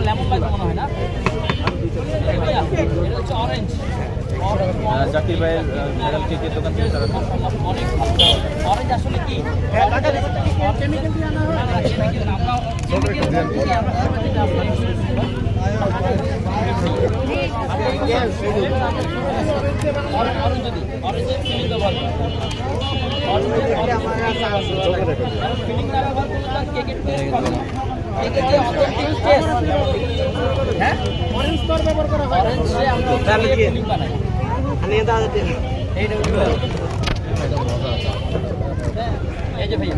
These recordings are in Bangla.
লেমন লাগবে মনে হয় না, এটা হচ্ছে অরেঞ্জ। জাকির ভাইয়ের ভেজাল কেকের দোকান থেকে তারা অনেক অরেঞ্জ আসলে কি এই যে ভাইয়া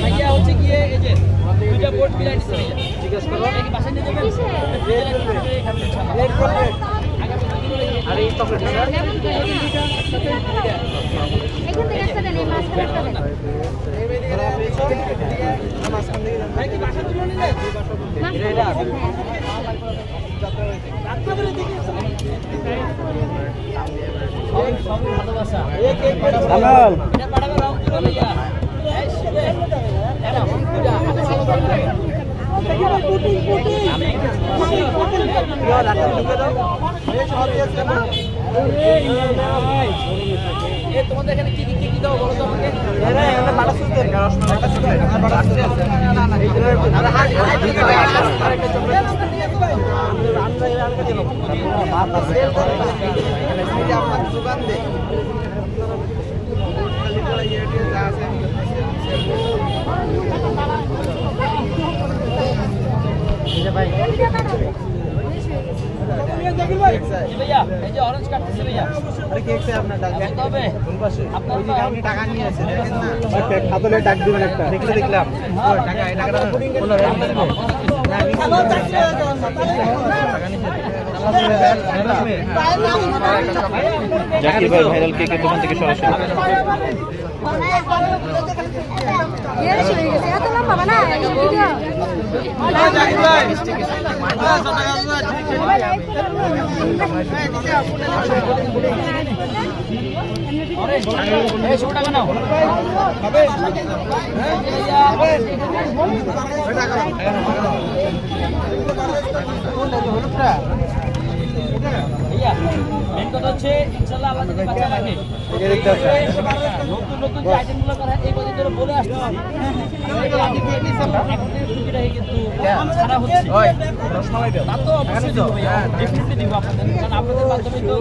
ভাইয়া হচ্ছে গিয়ে এই যে দুইটা বোর্ড মিলাই দিচ্ছে জিজ্ঞেস করো বাসায় নিয়ে যাবেন আর এই চকলেট ভালোবাসা তোমাদের এখানে কি কি দাও বলো তো আমাকে? ভাইয়া এই যে অরেঞ্জ কাটতেছে ভাইয়া আরে কেক সে আপনার ডাক দিতে হবে আপনার ওই আপনি টাকা নিয়ে আসেন দেখেন না ওকে খাতলে ডাক দিবেন একটা দেখলাম ওই টাকা এই টাকাটা কোন জাকির ভাই ভাইরাল কেকের দোকান থেকে সরাসরি মেন কথা হচ্ছে ইনশাআল্লাহ আল্লাহ যদি বাঁচা রাখে নতুন নতুন যে আইটেমগুলো করা এই পর্যন্ত ধরে বলে আসতেছি কিন্তু ছাড়া হচ্ছে তা তো অবশ্যই দিব, ডেফিনেটলি দিব আপনাদের, কারণ আপনাদের মাধ্যমে তো